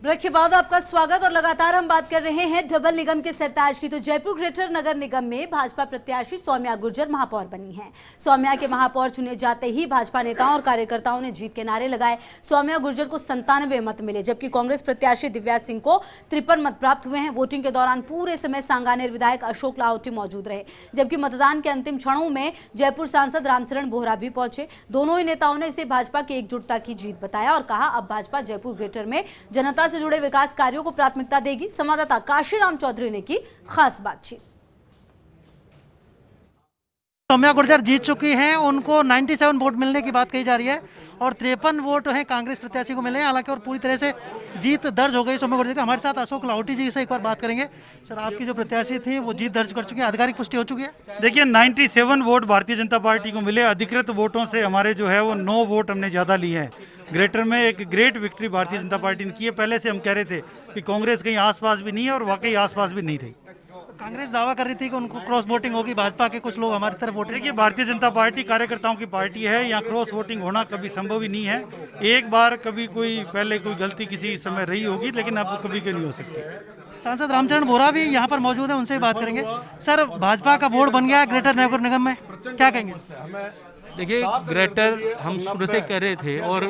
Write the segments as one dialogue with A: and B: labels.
A: Break के बाद आपका स्वागत। और लगातार हम बात कर रहे हैं डबल निगम के सरताज की। तो जयपुर ग्रेटर नगर निगम में भाजपा प्रत्याशी सौम्या गुर्जर महापौर बनी हैं। सौम्या के महापौर चुने जाते ही भाजपा नेताओं और कार्यकर्ताओं ने जीत के नारे लगाए। सौम्या गुर्जर को 97 मत मिले, जबकि कांग्रेस प्रत्याशी दिव्या सिंह को 53 मत प्राप्त हुए हैं। वोटिंग के दौरान पूरे समय सांगानेर विधायक अशोक लाहोटी मौजूद रहे, जबकि मतदान के अंतिम क्षणों में जयपुर सांसद रामचरण बोहरा भी पहुंचे। दोनों ही नेताओं ने इसे भाजपा की एकजुटता की जीत बताया और कहा अब भाजपा जयपुर ग्रेटर में जनता से जुड़े विकास कार्यों को प्राथमिकता देगी। संवाददाता काशीराम चौधरी ने की खास बातचीत।
B: सौम्या गुर्जर जीत चुकी हैं, उनको 97 वोट मिलने की बात कही जा रही है और 53 वोट हैं कांग्रेस प्रत्याशी को मिले हैं। हालांकि और पूरी तरह से जीत दर्ज हो गई सौम्या गुर्जर की। हमारे साथ अशोक लाहोटी जी से एक बार बात करेंगे। सर, आपकी जो प्रत्याशी थी वो जीत दर्ज कर चुकी है, आधिकारिक पुष्टि हो चुकी है?
C: देखिए 97 वोट भारतीय जनता पार्टी को मिले। अधिकृत वोटों से हमारे जो है वो 9 वोट हमने ज़्यादा लिए हैं। ग्रेटर में एक great victory Bharatiya Janata party ने की है। पहले से हम कह रहे थे कि कांग्रेस कहीं आसपास भी नहीं है और वाकई आसपास भी नहीं रही।
B: कांग्रेस दावा कर रही थी कि उनको क्रॉस वोटिंग होगी, भाजपा के कुछ लोग हमारी तरफ वोट।
C: देखिए भारतीय जनता पार्टी कार्यकर्ताओं की पार्टी है, यहाँ क्रॉस वोटिंग होना कभी संभव ही नहीं है। एक बार कभी कोई पहले कोई गलती किसी समय रही होगी, लेकिन अब कभी के नहीं हो सकती।
B: सांसद रामचरण बोहरा भी यहाँ पर मौजूद है, उनसे ही बात करेंगे। सर, भाजपा का बोर्ड बन गया है ग्रेटर नगर निगम में, क्या कहेंगे?
D: देखिए ग्रेटर हम शुरू से कह रहे थे और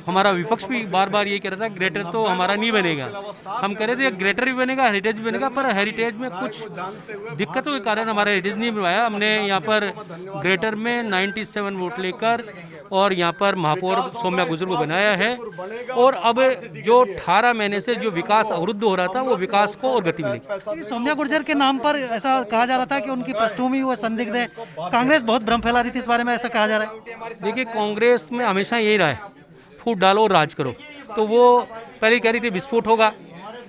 D: हमारा विपक्ष भी बार बार ये कह रहा था ग्रेटर तो हमारा नहीं बनेगा। हम कह रहे थे ग्रेटर भी बनेगा, हेरिटेज भी बनेगा, पर हेरिटेज में कुछ दिक्कतों के कारण हमारा हेरिटेज नहीं बनवाया। हमने यहाँ पर ग्रेटर में 97 वोट लेकर और यहाँ पर महापौर सौम्या गुर्जर को बनाया है। और अब जो 18 महीने से जो विकास अवरुद्ध हो रहा था वो विकास को और गति मिलेगी।
B: सौम्या गुर्जर के नाम पर ऐसा कहा जा रहा था कि उनकी पृष्ठभूमि वो संदिग्ध है। कांग्रेस बहुत भ्रम फैला रही थी इस बारे में, ऐसा कहा जा रहा है।
D: देखिए कांग्रेस में हमेशा यही रहा है, फूट डालो और राज करो। तो वो पहले कह रही थी विस्फोट होगा।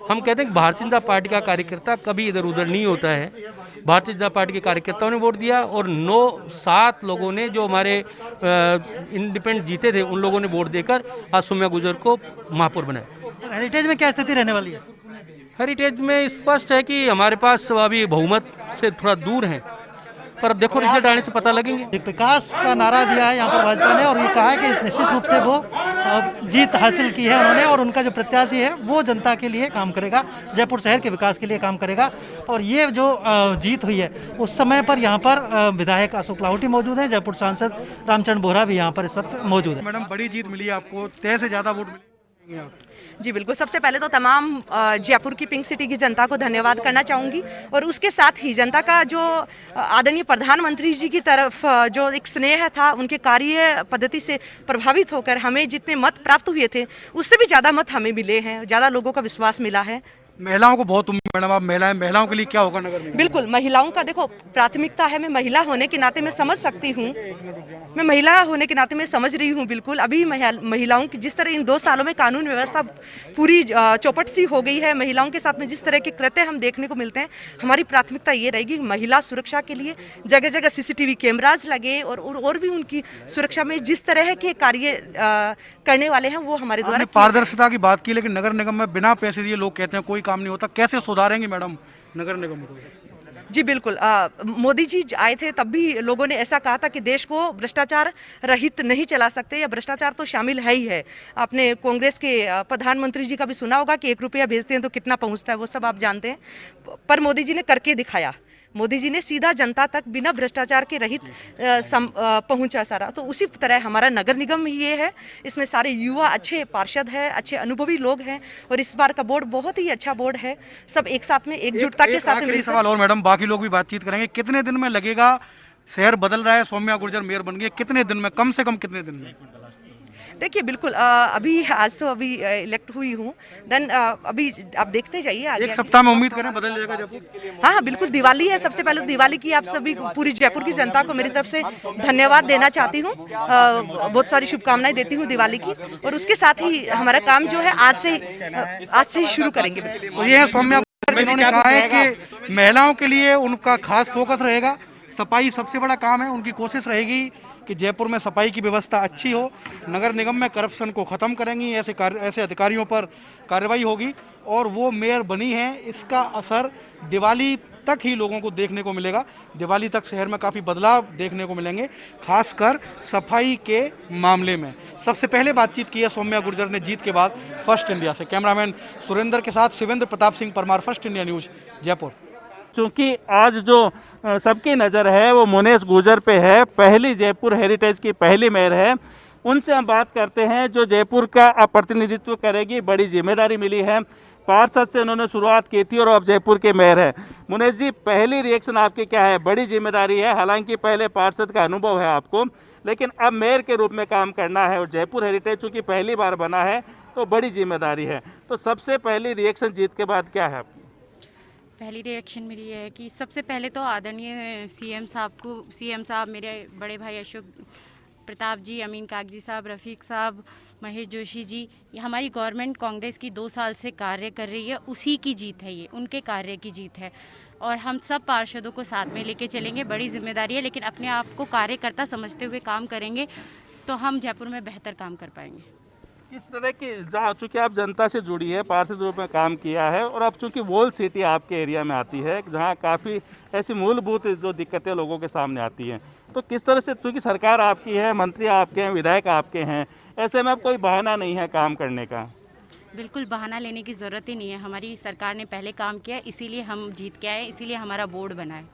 D: हम कहते हैं कि भारतीय जनता पार्टी का कार्यकर्ता कभी इधर उधर नहीं होता है। भारतीय जनता पार्टी के कार्यकर्ताओं ने वोट दिया और 7 लोगों ने जो हमारे इंडिपेंडेंट जीते थे उन लोगों ने वोट देकर आज सौम्या गुर्जर को महापौर बनाया।
B: हेरिटेज में क्या स्थिति रहने वाली है?
D: हेरिटेज में स्पष्ट है कि हमारे पास अभी बहुमत से थोड़ा दूर है, पर अब देखो रिजल्ट आने से पता लगेंगे।
B: एक विकास का नारा दिया है यहाँ पर भाजपा ने और ये कहा है कि इस निश्चित रूप से वो जीत हासिल की है उन्होंने और उनका जो प्रत्याशी है वो जनता के लिए काम करेगा, जयपुर शहर के विकास के लिए काम करेगा। और ये जो जीत हुई है उस समय पर यहाँ पर विधायक अशोक लाहोटी मौजूद हैं, जयपुर सांसद रामचरण बोहरा भी यहाँ पर इस वक्त मौजूद है।
C: मैडम बड़ी जीत मिली आपको, 13 से ज़्यादा वोट मिले।
E: जी बिल्कुल, सबसे पहले तो तमाम जयपुर की पिंक सिटी की जनता को धन्यवाद करना चाहूँगी और उसके साथ ही जनता का जो आदरणीय प्रधानमंत्री जी की तरफ जो एक स्नेह था, उनके कार्य पद्धति से प्रभावित होकर हमें जितने मत प्राप्त हुए थे उससे भी ज़्यादा मत हमें मिले हैं, ज़्यादा लोगों का विश्वास मिला है।
C: महिलाओं को बहुत उम्मीद, मैडम आप महिलाओं के लिए क्या होगा नगर में?
E: बिल्कुल, महिलाओं का देखो प्राथमिकता है। मैं महिला होने के नाते मैं समझ सकती हूँ, मैं महिला होने के नाते मैं समझ रही हूँ बिल्कुल। अभी महिलाओं की जिस तरह इन 2 सालों में कानून व्यवस्था पूरी चौपट सी हो गई है, महिलाओं के साथ में जिस तरह के कृत्य हम देखने को मिलते हैं, हमारी प्राथमिकता ये रहेगी महिला सुरक्षा के लिए जगह जगह CCTV कैमराज लगे और भी उनकी सुरक्षा में जिस तरह के कार्य करने वाले हैं वो हमारे द्वारा।
C: पारदर्शिता की बात की, लेकिन नगर निगम में बिना पैसे दिए लोग कहते हैं कोई काम नहीं होता, कैसे सुधारेंगे मैडम नगर निगम को?
E: जी बिल्कुल, मोदी जी आए थे तब भी लोगों ने ऐसा कहा था कि देश को भ्रष्टाचार रहित नहीं चला सकते, या भ्रष्टाचार तो शामिल है ही है। आपने कांग्रेस के प्रधानमंत्री जी का भी सुना होगा कि 1 रुपया भेजते हैं तो कितना पहुंचता है, वो सब आप जानते हैं। पर मोदी जी ने करके दिखाया। मोदी जी ने सीधा जनता तक बिना भ्रष्टाचार के रहित पहुंचा सारा। तो उसी तरह हमारा नगर निगम ये है, इसमें सारे युवा अच्छे पार्षद हैं, अच्छे अनुभवी लोग हैं और इस बार का बोर्ड बहुत ही अच्छा बोर्ड है। सब एक साथ में एकजुटता के साथ।
C: सवाल और मैडम, बाकी लोग भी बातचीत करेंगे, कितने दिन में लगेगा? शहर बदल रहा है, सौम्या गुर्जर मेयर बन गई, कितने दिन में, कम से कम कितने दिन में?
E: देखिए बिल्कुल, अभी आज तो अभी इलेक्ट हुई हूँ, देन अभी आप देखते जाइए आगे।
C: 1 सप्ताह में उम्मीद करें बदल जाएगा जयपुर?
E: हाँ बिल्कुल, दिवाली है। सबसे पहले दिवाली की आप सभी पूरी जयपुर की जनता को मेरी तरफ से धन्यवाद देना चाहती हूँ, बहुत सारी शुभकामनाएं देती हूँ दिवाली की। और उसके साथ ही हमारा काम जो है आज से ही शुरू करेंगे।
C: तो ये है सौम्या गुर्जर, जिन्होंने कहा है कि महिलाओं के लिए उनका खास फोकस रहेगा, सफाई सबसे बड़ा काम है। उनकी कोशिश रहेगी कि जयपुर में सफाई की व्यवस्था अच्छी हो, नगर निगम में करप्शन को ख़त्म करेंगी, ऐसे अधिकारियों पर कार्रवाई होगी और वो मेयर बनी हैं। इसका असर दिवाली तक ही लोगों को देखने को मिलेगा। दिवाली तक शहर में काफ़ी बदलाव देखने को मिलेंगे, खासकर सफाई के मामले में। सबसे पहले बातचीत की है सौम्या गुर्जर ने जीत के बाद फर्स्ट इंडिया से। कैमरामैन सुरेंद्र के साथ Shivendra Pratap Singh Parmar, first India news, Jaipur.
F: चूँकि आज जो सबकी नज़र है वो मुनेश गुर्जर पे है, पहली जयपुर हेरिटेज की पहली मेयर है। उनसे हम बात करते हैं जो जयपुर का प्रतिनिधित्व करेगी, बड़ी जिम्मेदारी मिली है। पार्षद से उन्होंने शुरुआत की थी और अब जयपुर के मेयर है। मुनेश जी, पहली रिएक्शन आपकी क्या है? बड़ी जिम्मेदारी है, हालांकि पहले पार्षद का अनुभव है आपको, लेकिन अब मेयर के रूप में काम करना है और जयपुर हेरिटेज चूँकि पहली बार बना है तो बड़ी जिम्मेदारी है। तो सबसे पहली रिएक्शन जीत के बाद क्या है?
G: पहली रिएक्शन मेरी है कि सबसे पहले तो आदरणीय सीएम साहब, मेरे बड़े भाई अशोक प्रताप जी, अमीन कागजी साहब, रफ़ीक साहब, महेश जोशी जी, ये हमारी गवर्नमेंट कांग्रेस की 2 साल से कार्य कर रही है, उसी की जीत है, ये उनके कार्य की जीत है। और हम सब पार्षदों को साथ में लेके चलेंगे। बड़ी जिम्मेदारी है, लेकिन अपने आप को कार्यकर्ता समझते हुए काम करेंगे तो हम जयपुर में बेहतर काम कर पाएंगे।
F: किस तरह की, जहाँ चूँकि आप जनता से जुड़ी है, पार्षद रूप में काम किया है और अब चूँकि वॉल सिटी आपके एरिया में आती है जहाँ काफ़ी ऐसी मूलभूत जो दिक्कतें लोगों के सामने आती हैं, तो किस तरह से, चूँकि सरकार आपकी है, मंत्री आपके हैं, विधायक आपके हैं, ऐसे में अब कोई बहाना नहीं है काम करने का?
G: बिल्कुल बहाना लेने की ज़रूरत ही नहीं है। हमारी सरकार ने पहले काम किया, इसीलिए हम जीत के आए, इसीलिए हमारा बोर्ड बना है।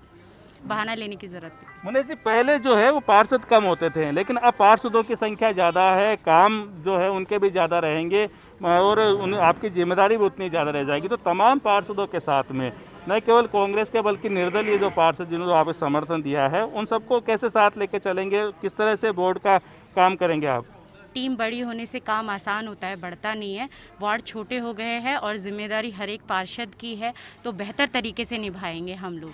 G: बहाना लेने की ज़रूरत नहीं।
F: मुनेश जी, पहले जो है वो पार्षद कम होते थे, लेकिन अब पार्षदों की संख्या ज़्यादा है, काम जो है उनके भी ज़्यादा रहेंगे और आपकी जिम्मेदारी भी उतनी ज़्यादा रह जाएगी। तो तमाम पार्षदों के साथ में न केवल कांग्रेस के बल्कि निर्दलीय जो पार्षद जिन्होंने आपको समर्थन दिया है, उन सबको कैसे साथ लेके चलेंगे? किस तरह से बोर्ड का काम करेंगे आप?
G: टीम बड़ी होने से काम आसान होता है, बढ़ता नहीं है। वार्ड छोटे हो गए हैं और जिम्मेदारी हर एक पार्षद की है, तो बेहतर तरीके से निभाएंगे हम लोग।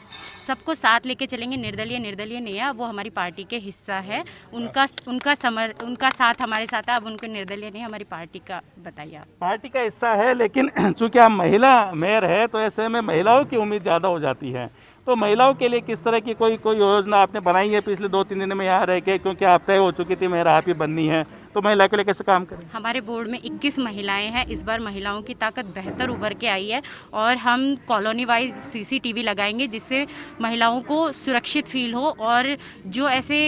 G: सबको साथ लेके चलेंगे। निर्दलीय नहीं है, वो हमारी पार्टी के हिस्सा है। उनका साथ हमारे साथ है। अब उनको निर्दलीय नहीं, हमारी पार्टी का बताइए आप।
F: पार्टी का हिस्सा है, लेकिन चूँकि आप महिला मेयर है तो ऐसे में महिलाओं की उम्मीद ज़्यादा हो जाती है। तो महिलाओं के लिए किस तरह की कोई योजना आपने बनाई है पिछले 2-3 दिन में यहाँ रह के? क्योंकि आप तय हो चुकी थी मेयर आप ही बननी है, तो महिला के लिए कैसे काम करें?
G: हमारे बोर्ड में 21 महिलाएं हैं। इस बार महिलाओं की ताकत बेहतर उभर के आई है और हम कॉलोनी वाइज CCTV लगाएंगे, जिससे महिलाओं को सुरक्षित फील हो और जो ऐसे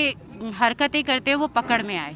G: हरकतें करते हैं वो पकड़ में आए।